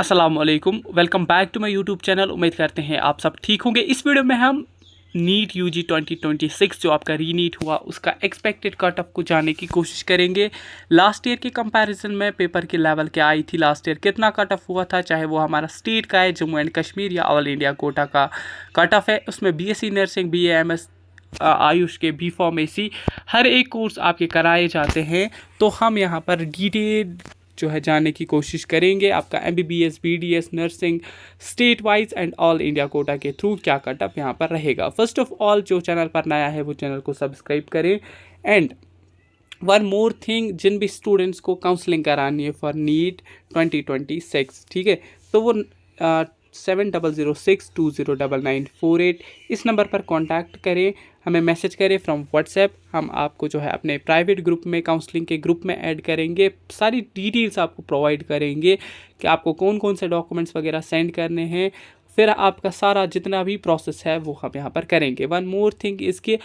अस्सलाम वालेकुम, welcome back to my YouTube channel. उम्मीद करते हैं आप सब ठीक होंगे। इस वीडियो में हम नीट यूजी 2026 जो आपका रीनीट हुआ उसका एक्सपेक्टेड कट ऑफ को जानने की कोशिश करेंगे। लास्ट ईयर के कंपैरिजन में पेपर की लेवल क्या आई थी, लास्ट ईयर कितना कट ऑफ हुआ था, चाहे वो हमारा स्टेट का है, जम्मू एंड कश्मीर या ऑल इंडिया कोटा का कट ऑफ है। उसमें बीएससी नर्सिंग, बीएएमएस, आयुष के बी फार्मेसी हर एक कोर्स आपके कराए जाते हैं। तो हम यहाँ पर डिटेल जो है जानने की कोशिश करेंगे आपका MBBS, BDS, nursing state wise and all India Kota के थ्रू क्या कट ऑफ यहाँ पर रहेगा। फर्स्ट ऑफ ऑल जो चैनल पर नया है वो चैनल को सब्सक्राइब करें। एंड वन मोर थिंग, जिन भी स्टूडेंट्स को काउंसलिंग करानी है फॉर नीट 2026, ठीक है, तो वो 7006209948 इस नंबर पर कांटेक्ट करें, हमें मैसेज करें फ्रॉम व्हाट्सएप। हम आपको जो है अपने प्राइवेट ग्रुप में, काउंसलिंग के ग्रुप में ऐड करेंगे, सारी डिटेल्स आपको प्रोवाइड करेंगे कि आपको कौन कौन से डॉक्यूमेंट्स वगैरह सेंड करने हैं। फिर आपका सारा जितना भी प्रोसेस है वो हम यहाँ पर करेंगे। वन मोर थिंग इसके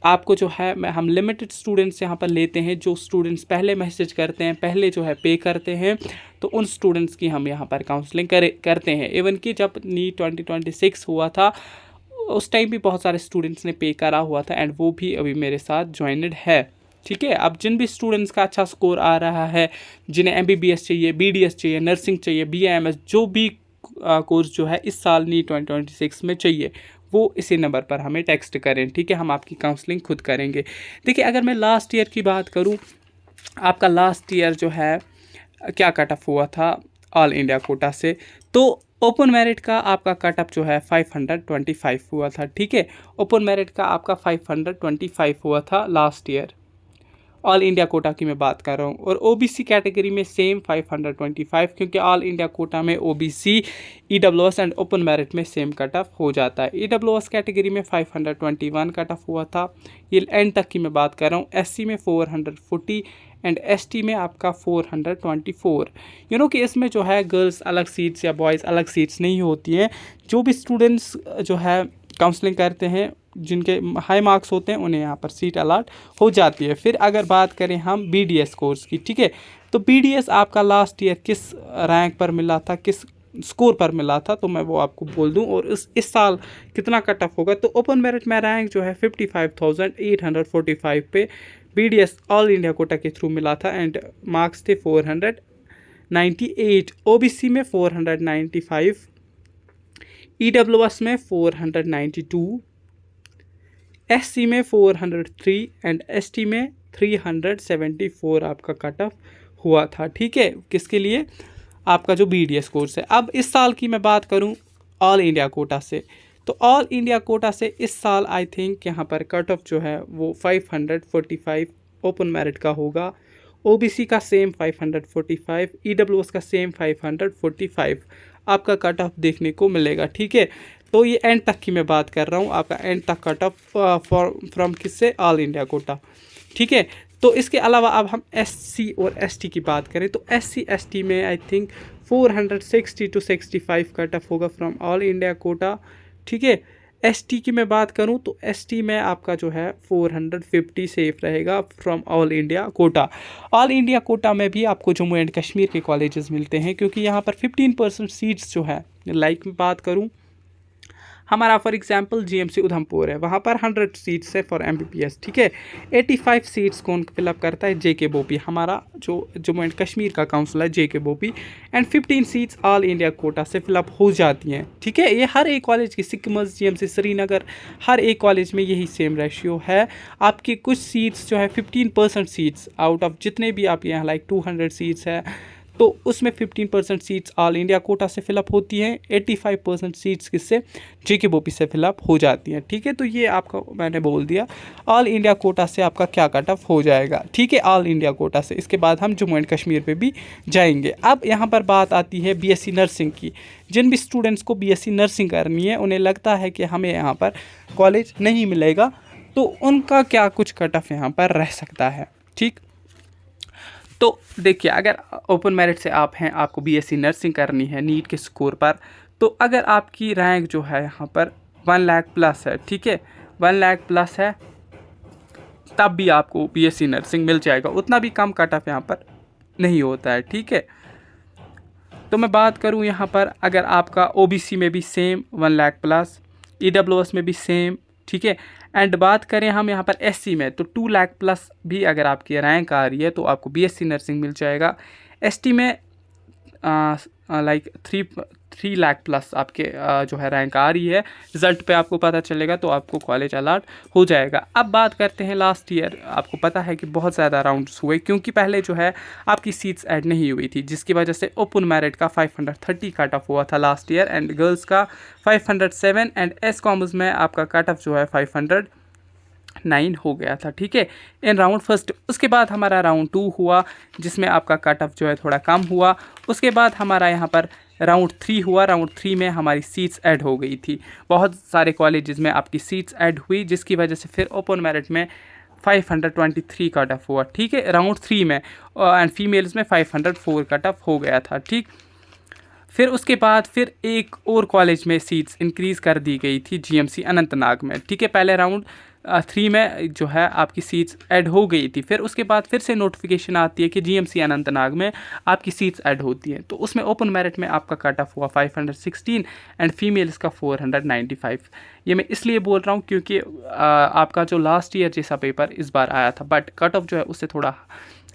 आपको जो है हम लिमिटेड स्टूडेंट्स यहाँ पर लेते हैं, जो स्टूडेंट्स पहले मैसेज करते हैं, पहले जो है पे करते हैं, तो उन स्टूडेंट्स की हम यहाँ पर काउंसलिंग करते हैं। इवन कि जब नीट 2026 हुआ था उस टाइम भी बहुत सारे स्टूडेंट्स ने पे करा हुआ था एंड वो भी अभी मेरे साथ ज्वाइनड है, ठीक है। अब जिन भी स्टूडेंट्स का अच्छा स्कोर आ रहा है, जिन्हें एमबीबीएस चाहिए, बीडीएस चाहिए, नर्सिंग चाहिए, बीएएमएस, जो भी कोर्स जो है इस साल नीट 2026 में चाहिए, वो इसी नंबर पर हमें टेक्स्ट करें, ठीक है। हम आपकी काउंसलिंग खुद करेंगे। देखिए, अगर मैं लास्ट ईयर की बात करूं, आपका लास्ट ईयर जो है क्या कट ऑफ हुआ था ऑल इंडिया कोटा से, तो ओपन मेरिट का आपका कट ऑफ जो है 525 हुआ था, ठीक है। ओपन मेरिट का आपका 525 हुआ था last year, all India Kota की मैं बात कर रहा हूँ। और ओबीसी कैटेगरी में सेम 525, क्योंकि ऑल इंडिया कोटा में OBC, EWS and open merit में सेम कट ऑफ हो जाता है। ईडब्ल्यूएस कैटेगरी में 521 कट ऑफ हुआ था, ये एंड तक की मैं बात कर रहा हूँ। एससी में 440 एंड एसटी में आपका 424। कि इसमें जो है गर्ल्स अलग सीट्स या बॉयज़ अलग सीट्स नहीं होती हैं। जो भी स्टूडेंट्स जो है काउंसलिंग करते हैं, जिनके हाई मार्क्स होते हैं, उन्हें यहाँ पर सीट अलाट हो जाती है। फिर अगर बात करें हम बीडीएस कोर्स की, ठीक है, तो बीडीएस आपका लास्ट ईयर किस रैंक पर मिला था, किस स्कोर पर मिला था, तो मैं वो आपको बोल दूं। और इस साल कितना कट ऑफ होगा, तो ओपन मेरिट में रैंक जो है 55,845 पे बीडीएस ऑल इंडिया कोटा के थ्रू मिला था एंड मार्क्स थे 498। ओबीसी में 495, ईडब्ल्यूएस में 492, एससी में 403 एंड एसटी में 374 आपका कट ऑफ हुआ था, ठीक है। किसके लिए? आपका जो बीडीएस कोर्स है। अब इस साल की मैं बात करूं ऑल इंडिया कोटा से, तो ऑल इंडिया कोटा से इस साल आई थिंक यहाँ पर कट ऑफ जो है वो 545 ओपन मेरिट का होगा, ओबीसी का सेम 545, ईडब्ल्यूएस का सेम 545 आपका कट ऑफ देखने को मिलेगा, ठीक है। तो ये एंड तक की मैं बात कर रहा हूँ, आपका एंड तक कट ऑफ फ्रॉम किससे? ऑल इंडिया कोटा, ठीक है। तो इसके अलावा अब हम एससी और एसटी की बात करें, तो एससी एसटी में I think 460 to 65 cut off होगा फ्रॉम ऑल इंडिया कोटा, ठीक है। एसटी की मैं बात करूं तो एसटी में आपका जो है 450 सेफ रहेगा from all India Kota. All India Kota में भी आपको जम्मू एंड कश्मीर के कॉलेजेस मिलते हैं, क्योंकि यहाँ पर 15% सीट्स जो है, लाइक मैं बात करूं, हमारा फॉर एग्जांपल जीएमसी उधमपुर है, वहाँ पर 100 सीट्स है फॉर एमबीबीएस, ठीक है। 85 सीट्स कौन फिलअप करता है? जेके बोपी, हमारा जो जम्मू एंड कश्मीर का काउंसिल है J K BOPEE, and 15 seats all India quota से फिलअप हो जाती हैं, ठीक है। ये हर एक कॉलेज की, सिक्किमस, जीएमसी श्रीनगर, हर एक कॉलेज में यही सेम रेशियो है। आपकी कुछ सीट्स जो है 15% सीट्स आउट ऑफ जितने भी आप यहाँ लाइक 200 सीट्स है, तो उसमें 15% सीट्स ऑल इंडिया कोटा से फिलअप होती हैं, 85% सीट्स किससे? जेके बोपी से फिलअप हो जाती हैं, ठीक है। तो ये आपका मैंने बोल दिया ऑल इंडिया कोटा से आपका क्या कट ऑफ हो जाएगा, ठीक है, ऑल इंडिया कोटा से। इसके बाद हम जम्मू एंड कश्मीर पे भी जाएंगे। अब यहाँ पर बात आती है बीएससी नर्सिंग की। जिन भी स्टूडेंट्स को बीएससी नर्सिंग करनी है, उन्हें लगता है कि हमें यहाँ पर कॉलेज नहीं मिलेगा, तो उनका क्या कुछ कट ऑफ यहाँ पर रह सकता है, ठीक। तो देखिए, अगर ओपन मेरिट से आप हैं, आपको बीएससी नर्सिंग करनी है नीट के स्कोर पर, तो अगर आपकी रैंक जो है यहाँ पर 1 लाख प्लस है, ठीक है, 1 लाख प्लस है, तब भी आपको बीएससी नर्सिंग मिल जाएगा। उतना भी कम कट ऑफ यहाँ पर नहीं होता है, ठीक है। तो मैं बात करूँ यहाँ पर, अगर आपका OBC में भी सेम 1 लाख प्लस, EWS में भी सेम, ठीक है। एंड बात करें हम यहाँ पर SC में, तो 2 लाख प्लस भी अगर आपकी रैंक आ रही है तो आपको BSc नर्सिंग मिल जाएगा। ST में लाइक 3 लाख प्लस आपके जो है रैंक आ रही है, रिज़ल्ट पे आपको पता चलेगा तो आपको कॉलेज अलॉट हो जाएगा। अब बात करते हैं लास्ट ईयर, आपको पता है कि बहुत ज़्यादा राउंड्स हुए, क्योंकि पहले जो है आपकी सीट्स ऐड नहीं हुई थी, जिसकी वजह से ओपन मेरिट का 530 कट ऑफ हुआ था लास्ट ईयर, एंड गर्ल्स का 507, एंड एस कॉमर्स में आपका कट ऑफ जो है 509 हो गया था, ठीक है, इन राउंड फर्स्ट। उसके बाद हमारा राउंड 2 हुआ, जिसमें आपका कट ऑफ जो है थोड़ा कम हुआ। उसके बाद हमारा यहाँ पर राउंड 3 हुआ। राउंड 3 में हमारी सीट्स ऐड हो गई थी, बहुत सारे कॉलेजेस में आपकी सीट्स ऐड हुई, जिसकी वजह से फिर ओपन मेरिट में 523 कट ऑफ हुआ, ठीक है, राउंड 3 में, एंड फीमेल्स में 504 कट ऑफ हो गया था, ठीक। फिर उसके बाद फिर एक और कॉलेज में सीट्स इंक्रीज़ कर दी गई थी, GMC अनंतनाग में, ठीक है। पहले राउंड 3 में जो है आपकी सीट्स ऐड हो गई थी, फिर उसके बाद फिर से नोटिफिकेशन आती है कि GMC अनंतनाग में आपकी सीट्स ऐड होती हैं, तो उसमें ओपन मेरिट में आपका कट ऑफ हुआ 516 एंड फीमेल्स का 495। ये मैं इसलिए बोल रहा हूँ क्योंकि आपका जो लास्ट ईयर जैसा पेपर इस बार आया था, बट कट ऑफ जो है उससे थोड़ा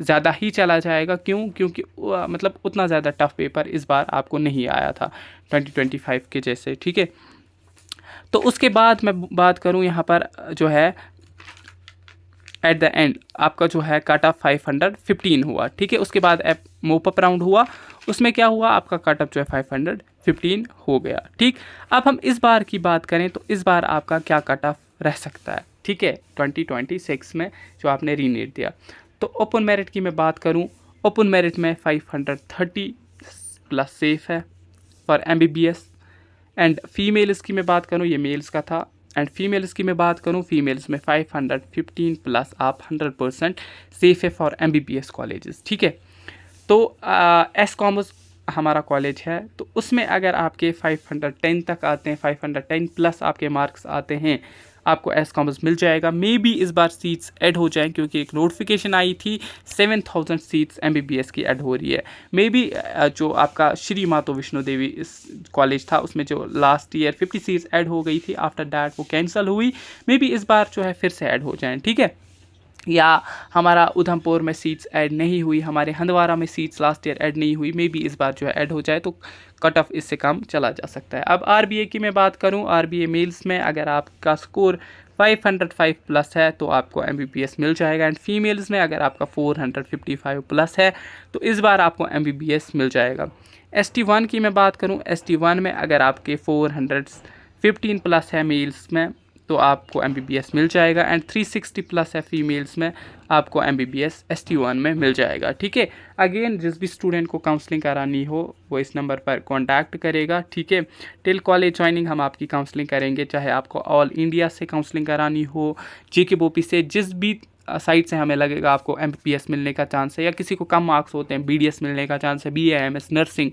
ज़्यादा ही चला जाएगा। क्योंकि मतलब उतना ज़्यादा टफ पेपर इस बार आपको नहीं आया था 2025 के जैसे, ठीक है। तो उसके बाद मैं बात करूं यहाँ पर जो है एट द एंड आपका जो है कट ऑफ 515 हुआ, ठीक है। उसके बाद मोप अप राउंड हुआ, उसमें क्या हुआ, आपका कट ऑफ जो है 515 हो गया, ठीक। अब हम इस बार की बात करें तो इस बार आपका क्या कट ऑफ रह सकता है, ठीक है, 2026 में जो आपने रीनेट दिया। तो ओपन मेरिट की मैं बात करूं, ओपन मेरिट में 530 प्लस सेफ है फॉर MBBS, एंड फीमेल्स की मैं बात करूं, ये मेल्स का था, एंड फीमेल्स की मैं बात करूं, फीमेल्स में 515 प्लस आप 100% सेफ है फॉर MBBS कॉलेजेस, ठीक है। तो एस कॉमर्स हमारा कॉलेज है, तो उसमें अगर आपके 510 तक आते हैं, 510 प्लस आपके मार्क्स आते हैं, आपको एस कॉमर्स मिल जाएगा। मे बी इस बार सीट्स ऐड हो जाएं, क्योंकि एक नोटिफिकेशन आई थी 7000 सीट्स MBBS की ऐड हो रही है। मे बी जो आपका श्री मातो वैष्णो देवी इस कॉलेज था, उसमें जो लास्ट ईयर 50 सीट्स ऐड हो गई थी, आफ्टर दैट वो कैंसिल हुई। मे बी इस बार जो है फिर से ऐड हो जाएँ, ठीक है। या हमारा उधमपुर में सीट्स ऐड नहीं हुई, हमारे हंदवाड़ा में सीट्स लास्ट ईयर ऐड नहीं हुई, मे बी इस बार जो है ऐड हो जाए तो कट ऑफ इससे कम चला जा सकता है। अब RBA की मैं बात करूं, RBA मेल्स में अगर आपका स्कोर 505 प्लस है तो आपको MBBS मिल जाएगा, एंड फीमेल्स में अगर आपका 455 प्लस है तो इस बार आपको MBBS मिल जाएगा। ST1 की मैं बात करूँ, ST1 में अगर आपके 415 प्लस है मेल्स में तो आपको MBBS मिल जाएगा, एंड 360 प्लस है फीमेल्स में, आपको MBBS ST1 में मिल जाएगा, ठीक है। अगेन जिस भी स्टूडेंट को काउंसलिंग करानी हो वो इस नंबर पर कांटेक्ट करेगा, ठीक है। टिल कॉलेज ज्वाइनिंग हम आपकी काउंसलिंग करेंगे, चाहे आपको ऑल इंडिया से काउंसलिंग करानी हो, JKBOP से, जिस भी साइट से हमें लगेगा आपको MBBS मिलने का चांस है, या किसी को कम मार्क्स होते हैं BDS मिलने का चांस है, BA MS नर्सिंग,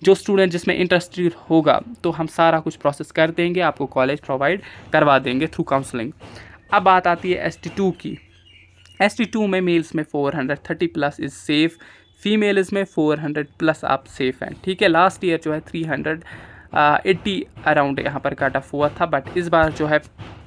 जो स्टूडेंट जिसमें इंटरेस्टेड होगा तो हम सारा कुछ प्रोसेस कर देंगे, आपको कॉलेज प्रोवाइड करवा देंगे थ्रू काउंसलिंग। अब बात आती है ST2 की। ST2 में मेल्स में 430 प्लस इज़ सेफ़, फीमेल्स में 400 प्लस आप सेफ़ हैं, ठीक है। लास्ट ईयर जो है 380 अराउंड यहाँ पर कट ऑफ हुआ था, बट इस बार जो है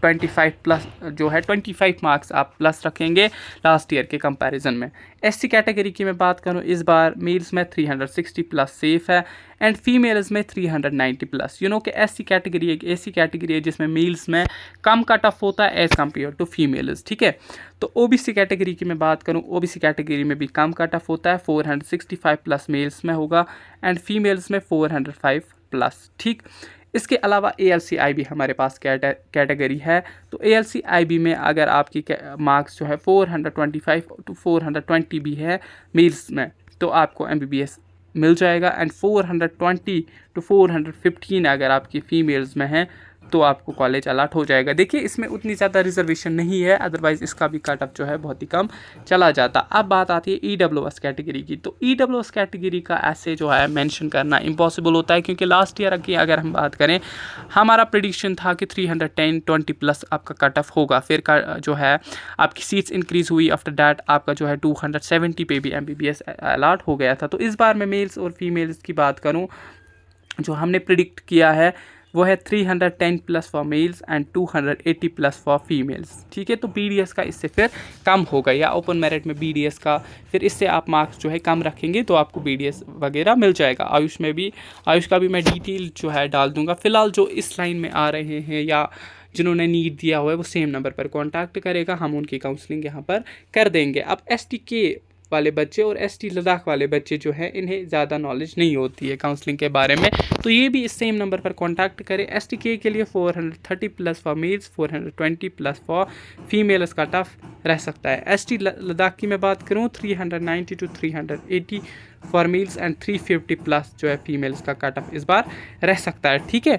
25 प्लस जो है 25 मार्क्स आप प्लस रखेंगे लास्ट ईयर के कंपैरिजन में। SC कैटेगरी की मैं बात करूँ, इस बार मेल्स में 360 प्लस सेफ है, एंड फीमेल्स में 390 प्लस। यू नो कि SC कैटेगरी एक ऐसी कैटेगरी है जिसमें मेल्स में कम कट ऑफ होता है एज़ कम्पेयर टू फीमेल्स, ठीक है। तो OBC कैटेगरी की मैं बात करूँ, OBC कैटेगरी में भी कम कट ऑफ होता है, 465 प्लस मेल्स में होगा, एंड फीमेल्स में 405 प्लस, ठीक। इसके अलावा ALC-IB हमारे पास कैटेगरी है, तो ALC-IB में अगर आपकी मार्क्स जो है 425 to 420 भी है मेल्स में तो आपको MBBS मिल जाएगा, एंड 420 to 415 अगर आपकी फ़ीमेल्स में है तो आपको कॉलेज अलॉट हो जाएगा। देखिए इसमें उतनी ज़्यादा रिजर्वेशन नहीं है, अदरवाइज़ इसका भी कट ऑफ जो है बहुत ही कम चला जाता। अब बात आती है EWS कैटेगरी की। तो EWS कैटेगरी का ऐसे जो है मेंशन करना इम्पॉसिबल होता है, क्योंकि लास्ट ईयर की अगर हम बात करें, हमारा प्रेडिक्शन था कि 310-20 प्लस आपका कट ऑफ होगा। फिर का जो है आपकी सीट्स इंक्रीज़ हुई, आफ्टर दैट आपका जो है 270 पे भी MBBS अलॉट हो गया था। तो इस बार मैं मेल्स और फीमेल्स की बात करूँ, जो हमने प्रिडिक्ट किया है वो है 310 plus for mails and 280 plus for females. ठीक है, तो BDS का इससे फिर कम होगा, या ओपन मेरिट में BDS का फिर इससे आप मार्क्स जो है कम रखेंगे तो आपको BDS वगैरह मिल जाएगा। आयुष का भी मैं डिटेल जो है डाल दूंगा। फिलहाल जो इस लाइन में आ रहे हैं या जिन्होंने नीट दिया हुआ है वो सेम नंबर पर कॉन्टैक्ट करेगा, हम उनकी काउंसलिंग यहाँ पर कर देंगे। अब STK वाले बच्चे और ST लद्दाख वाले बच्चे जो है इन्हें ज़्यादा नॉलेज नहीं होती है काउंसलिंग के बारे में, तो ये भी इस सेम नंबर पर कांटेक्ट करें। STK के लिए 430 plus for mails, 420 plus for female इसका टफ रह सकता है। ST लद्दाख की मैं बात करूँ 390 to 380 for mails and 350 plus जो है फीमेल्स का कट ऑफ इस बार रह सकता है। ठीक है,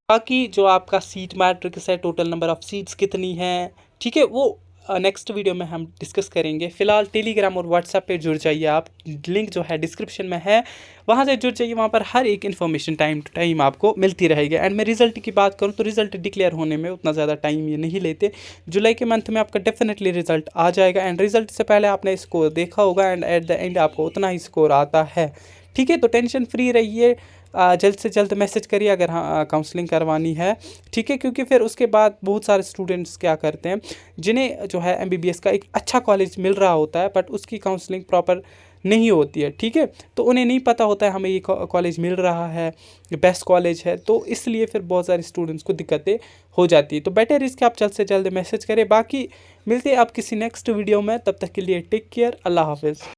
बाकी जो आपका सीट मैट्रिक्स है, टोटल नंबर ऑफ सीट्स कितनी है, ठीक है, वो नेक्स्ट वीडियो में हम डिस्कस करेंगे। फिलहाल टेलीग्राम और व्हाट्सएप पे जुड़ जाइए आप, लिंक जो है डिस्क्रिप्शन में है, वहाँ से जुड़ जाइए। वहाँ पर हर एक इन्फॉर्मेशन टाइम टू टाइम आपको मिलती रहेगी। एंड मैं रिजल्ट की बात करूँ तो रिजल्ट डिक्लेयर होने में उतना ज़्यादा टाइम ये नहीं लेते। जुलाई के मंथ में आपका डेफिनेटली रिजल्ट आ जाएगा। एंड रिजल्ट से पहले आपने स्कोर देखा होगा एंड एट द एंड आपको उतना ही स्कोर आता है। ठीक है, तो टेंशन फ्री रहिए, जल्द से जल्द मैसेज करिए अगर हाँ काउंसलिंग करवानी है। ठीक है, क्योंकि फिर उसके बाद बहुत सारे स्टूडेंट्स क्या करते हैं, जिन्हें जो है MBBS का एक अच्छा कॉलेज मिल रहा होता है बट उसकी काउंसलिंग प्रॉपर नहीं होती है। ठीक है, तो उन्हें नहीं पता होता है हमें ये कॉलेज मिल रहा है, बेस्ट कॉलेज है, तो इसलिए फिर बहुत सारे स्टूडेंट्स को दिक्कतें हो जाती है। तो बेटर इसके आप जल्द से जल्द मैसेज करें। बाकी मिलते हैं आप किसी नेक्स्ट वीडियो में, तब तक के लिए टेक केयर, अल्लाह हाफिज़।